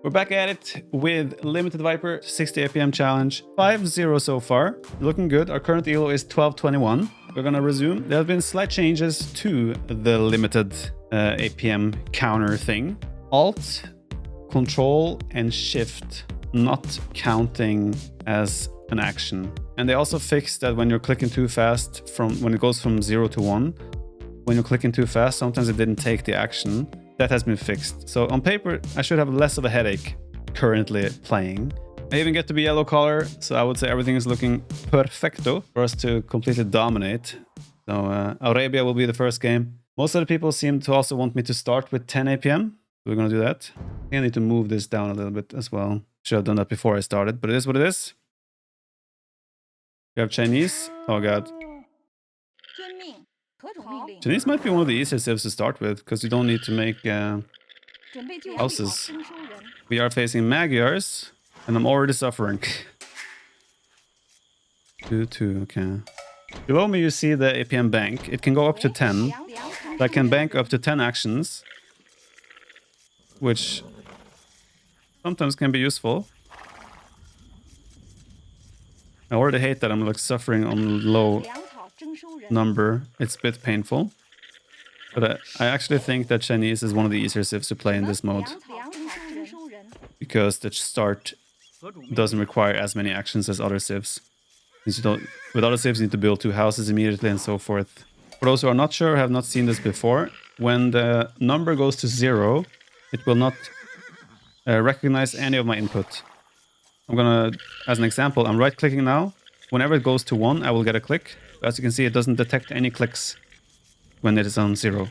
We're back at it with LimitedViper 60 APM challenge. 5-0 so far. Looking good. Our current elo is 1221. We're gonna resume. There have been slight changes to the limited APM counter thing. Alt, Control, and Shift not counting as an action. And they also fixed that when you're clicking too fast, when it goes from 0 to 1, when you're clicking too fast, sometimes it didn't take the action. That has been fixed. So on paper, I should have less of a headache currently playing. I even get to be yellow color, so I would say everything is looking perfecto for us to completely dominate. So Arabia will be the first game. Most of the people seem to also want me to start with 10 APM. We're gonna do that. I think I need to move this down a little bit as well. Should have done that before I started, but it is what it is. We have Chinese. Oh god. Chinese might be one of the easiest civs to start with, because you don't need to make houses. We are facing Magyars, and I'm already suffering. 2-2, okay. Below me you see the APM bank. It can go up to 10. I can bank up to 10 actions, which sometimes can be useful. I already hate that I'm like suffering on low number. It's a bit painful. But I actually think that Chinese is one of the easier civs to play in this mode, because the start doesn't require as many actions as other civs. With other civs you need to build 2 houses immediately and so forth. For those who are not sure, have not seen this before, when the number goes to 0, it will not recognize any of my input. I'm gonna, as an example, I'm right clicking now. Whenever it goes to 1, I will get a click. As you can see, it doesn't detect any clicks when it is on 0.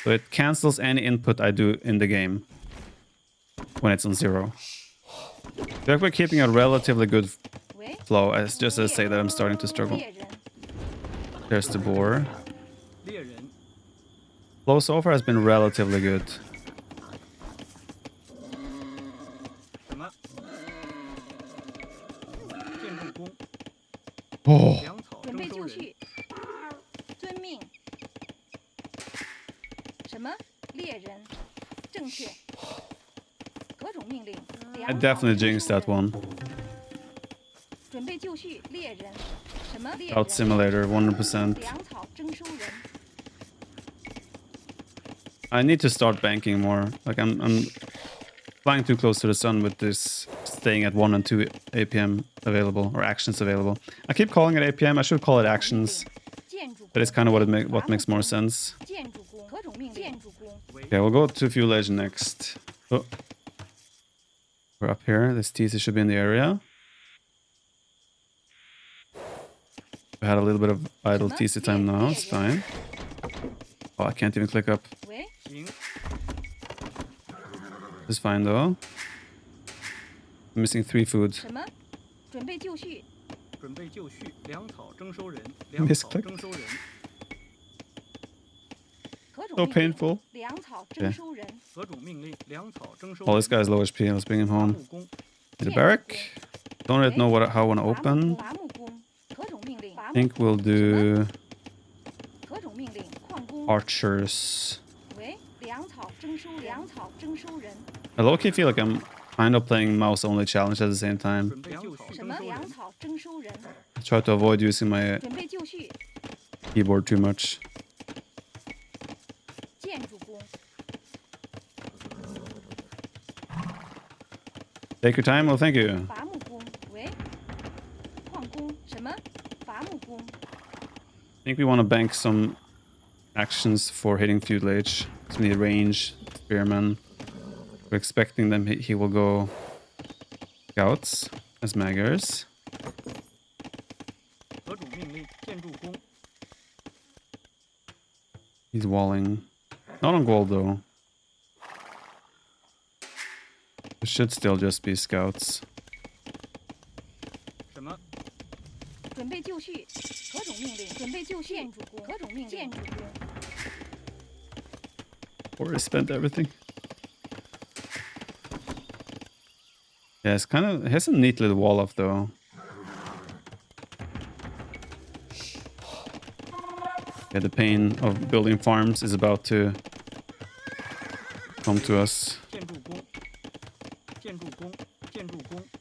So it cancels any input I do in the game when it's on 0. So we're keeping a relatively good flow, just to say that I'm starting to struggle. There's the boar. Flow so far has been relatively good. Oh. I definitely jinxed that one. Out simulator, 100%. I need to start banking more. Like I'm flying too close to the sun with this staying at 1 and 2 APM available, or actions available. I keep calling it APM. I should call it actions. That is kind of what makes more sense. Okay, we'll go to Feudal Age next. Oh. We're up here. This TC should be in the area. We had a little bit of idle TC time now. It's fine. Oh, I can't even click up. It's fine though. I'm missing 3 food. Misclick. So painful. Okay. Oh, this guy's low HP. Let's bring him home. Need a barrack. Don't really know how I want to open. I think we'll do archers. I low-key feel like I'm kind of playing mouse-only challenge at the same time. I try to avoid using my keyboard too much. Take your time. Well, thank you. I think we want to bank some actions for hitting Feudal Age. So we need range, spearman. We're expecting them. He will go scouts as Magyars. He's walling. Not on gold though. It should still just be scouts. Already spent everything. Yeah, it's kind of, it has a neat little wall off though. Yeah, the pain of building farms is about to come to us. I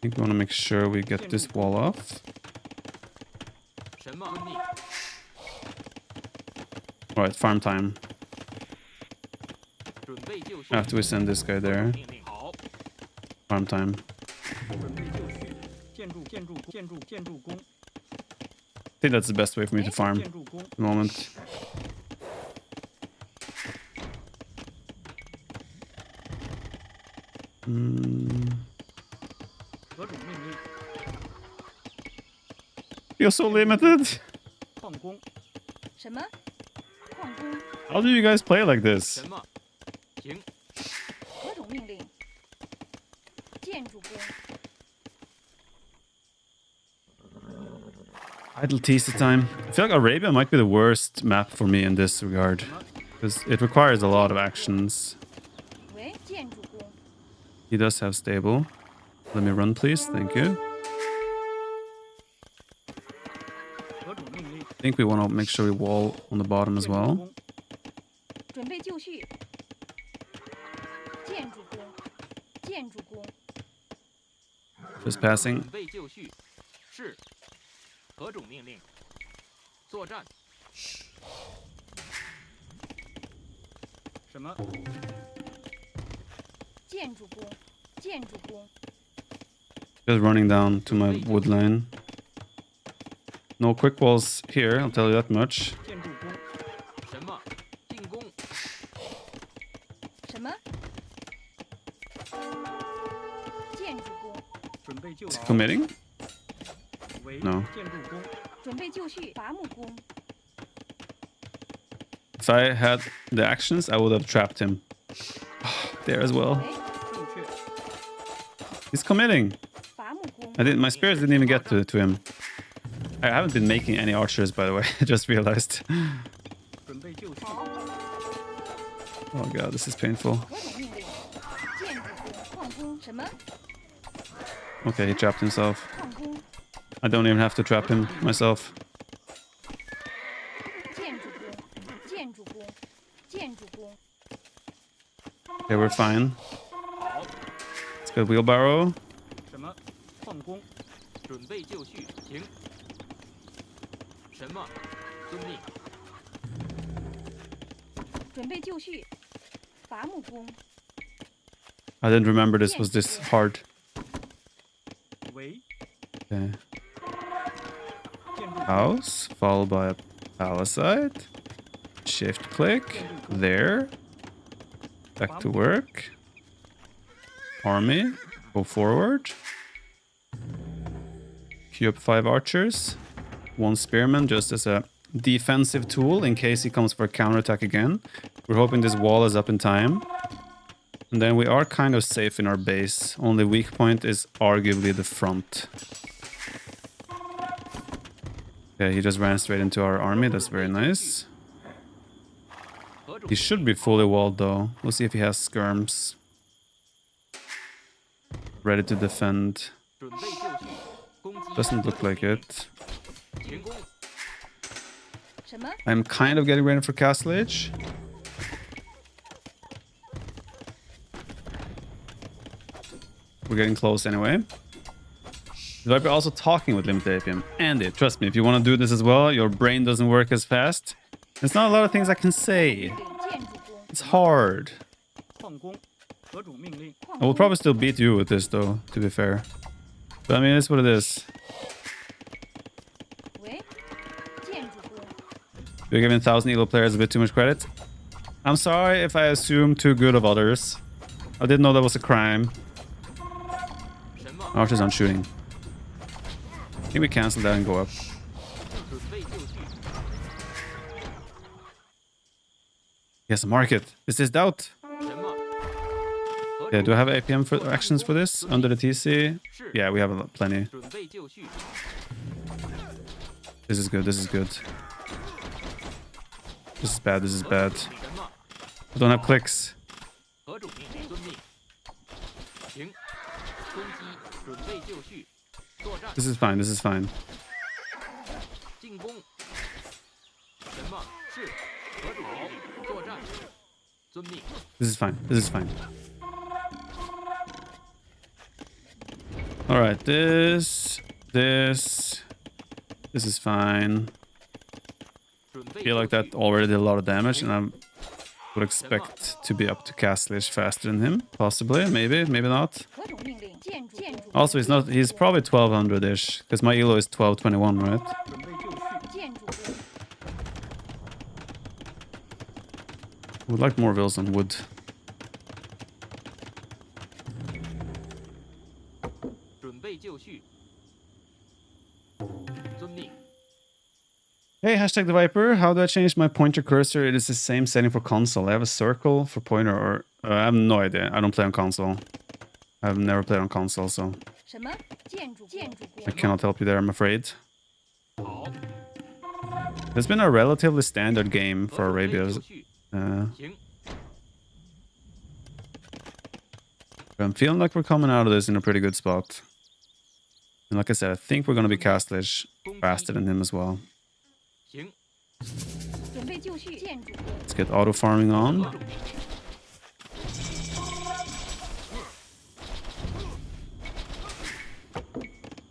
think we want to make sure we get this wall off. Alright, farm time. After we send this guy there. Farm time. I think that's the best way for me to farm at the moment. Feel so limited. How do you guys play like this? Idle TC time. I feel like Arabia might be the worst map for me in this regard, because it requires a lot of actions. He does have stable. Let me run, please. Thank you. I think we want to make sure we wall on the bottom as well. Just passing. Just running down to my wood line. No quick walls here, I'll tell you that much. Is he committing? No. If I had the actions, I would have trapped him. There as well. He's committing. My spears didn't even get to him. I haven't been making any archers, by the way. I just realized. Oh god, this is painful. Okay, he trapped himself. I don't even have to trap him myself. Okay, we're fine. Let's get wheelbarrow. I didn't remember this was this hard. Okay. House, followed by a palisade. Shift click. There. Back to work. Army. Go forward. Queue up 5 archers. 1 spearman just as a defensive tool in case he comes for a counterattack again. We're hoping this wall is up in time. And then we are kind of safe in our base. Only weak point is arguably the front. Okay, he just ran straight into our army. That's very nice. He should be fully walled though. We'll see if he has skirms. Ready to defend. Doesn't look like it. I'm kind of getting ready for Castle Age. We're getting close anyway. TheViper also talking with limited APM. Andy, trust me, if you want to do this as well, your brain doesn't work as fast. There's not a lot of things I can say. It's hard. I will probably still beat you with this though, to be fair. But I mean, it's what it is. You're giving 1,000 elo players a bit too much credit. I'm sorry if I assume too good of others. I didn't know that was a crime. Archers aren't shooting. I think we cancel that and go up. Yes, market. Is this doubt? Yeah, do I have APM for actions for this under the TC? Yeah, we have plenty. This is good. This is good. This is bad. This is bad. I don't have clicks. This is fine. This is fine. This is fine. This is fine. All right, this is fine. I feel like that already did a lot of damage, and I would expect to be up to Castlish faster than him. Possibly, maybe not. Also, he's probably 1200-ish, because my elo is 1221, right? Would like more vills on wood. Hey, hashtag TheViper. How do I change my pointer cursor? It is the same setting for console. I have a circle for pointer, or I have no idea. I don't play on console. I've never played on console, so I cannot help you there, I'm afraid. It's been a relatively standard game for Arabia. I'm feeling like we're coming out of this in a pretty good spot. And like I said, I think we're going to be Castlish faster than him as well. Let's get auto farming on.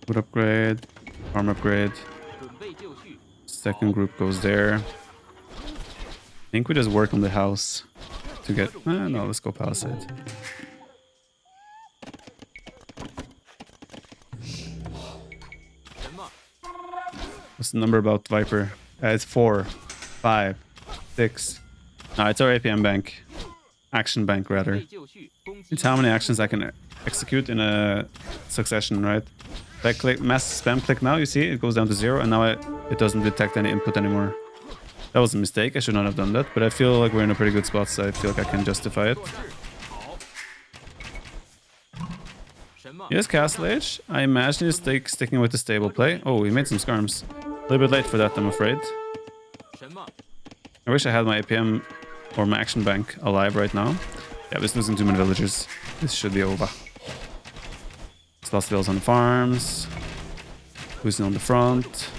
Wood upgrade, farm upgrade. Second group goes there. I think we just work on the house to get... no, let's go palisade. What's the number about Viper? It's 4, 5, 6. No, it's our APM bank. Action bank, rather. It's how many actions I can execute in a succession, right? If I click mass spam click now, you see it goes down to 0, and now it doesn't detect any input anymore. That was a mistake. I should not have done that, but I feel like we're in a pretty good spot, so I feel like I can justify it. Yes, Castlish. I imagine he's sticking with the stable play. Oh, he made some skirms. A little bit late for that, I'm afraid. I wish I had my APM or my action bank alive right now. Yeah, we're losing too many villagers. This should be over. Lost vills on the farms. Who's on the front?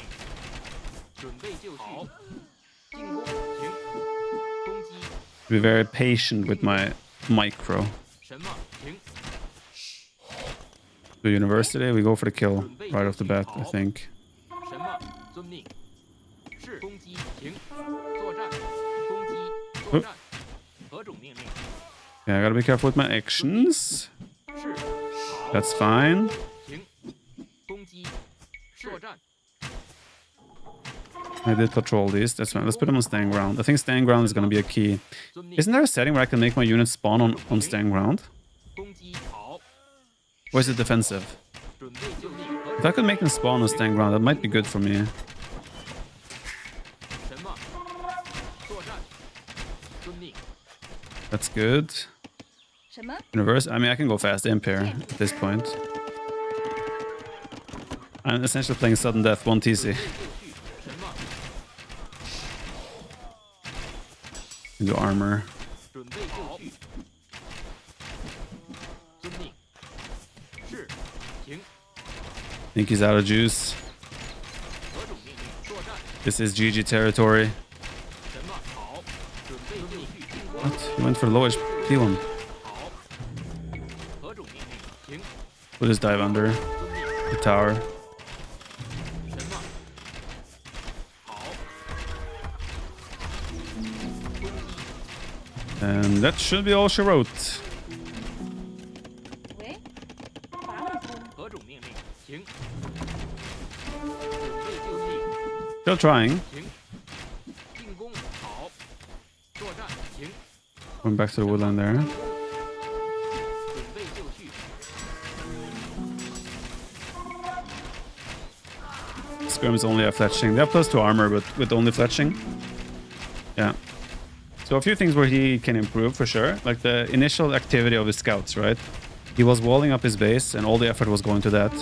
Be very patient with my micro. To university, we go for the kill right off the bat, I think. Oop. Yeah, I gotta be careful with my actions. That's fine. I did patrol these. That's fine. Let's put them on stand ground. I think stand ground is going to be a key. Isn't there a setting where I can make my units spawn on stand ground? Or is it defensive? If I could make them spawn on stand ground, that might be good for me. That's good. Universe. I mean, I can go fast imp here at this point. I'm essentially playing sudden death 1 TC. Into armor. Think he's out of juice. This is GG territory. What? He went for the lowest P1. We'll just dive under the tower. And that should be all she wrote. Still trying. Going back to the woodland there. Skirm is only a fletching. They have +2 armor, but with only fletching. Yeah. So a few things where he can improve for sure. Like the initial activity of his scouts, right? He was walling up his base and all the effort was going to that.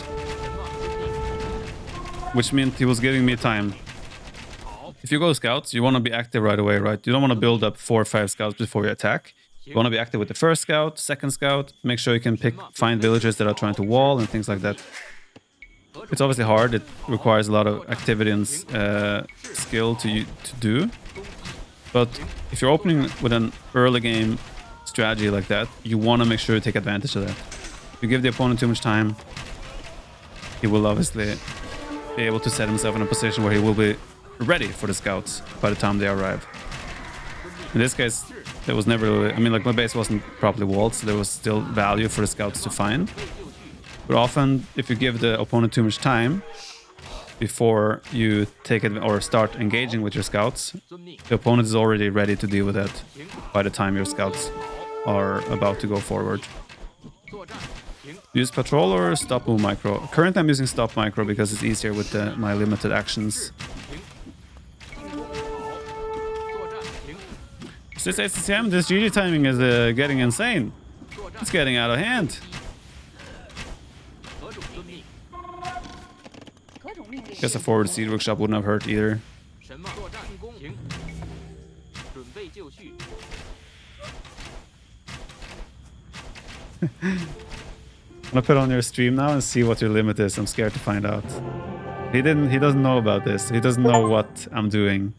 Which meant he was giving me time. If you go scouts, you want to be active right away, right? You don't want to build up 4 or 5 scouts before you attack. You want to be active with the first scout, second scout, make sure you can find villagers that are trying to wall and things like that. It's obviously hard. It requires a lot of activity and skill to do. But if you're opening with an early game strategy like that, you want to make sure you take advantage of that. If you give the opponent too much time, he will obviously be able to set himself in a position where he will be ready for the scouts by the time they arrive. In this case, there was never really, I mean, like, my base wasn't properly walled, so there was still value for the scouts to find. But often, if you give the opponent too much time before you take it or start engaging with your scouts, the opponent is already ready to deal with that by the time your scouts are about to go forward. Use patrol or stop move micro? Currently I'm using stop micro because it's easier with my limited actions. This ACCM, this GG timing is getting insane. It's getting out of hand. Guess a forward seed workshop wouldn't have hurt either. I'm gonna put on your stream now and see what your limit is. I'm scared to find out. He doesn't know about this. He doesn't know what I'm doing.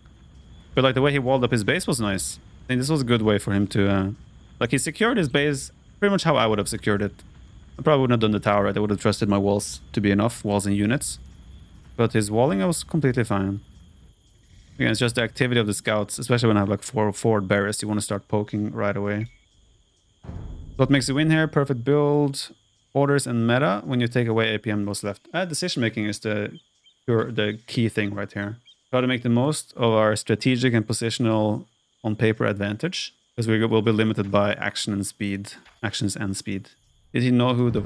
But like the way he walled up his base was nice. I think this was a good way for him to like he secured his base pretty much how I would have secured it. I probably wouldn't have done the tower, right? I would have trusted my walls to be enough, walls and units. But his walling was completely fine. Again, it's just the activity of the scouts, especially when I have like 4 forward barriers, you want to start poking right away. What makes you win here? Perfect build, orders and meta. When you take away APM, what's left? Decision making is the key thing right here. Try to make the most of our strategic and positional on paper advantage, because we will be limited by actions and speed. Did he know who the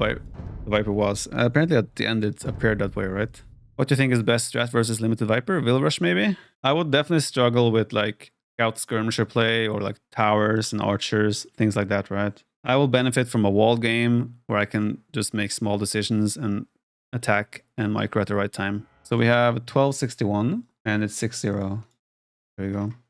Viper was? Apparently at the end it appeared that way, right? What do you think is best strat versus Limited Viper? Will Rush maybe? I would definitely struggle with like scout skirmisher play or like towers and archers, things like that, right? I will benefit from a wall game where I can just make small decisions and attack and micro at the right time. So we have 1261 and it's 6-0. There you go.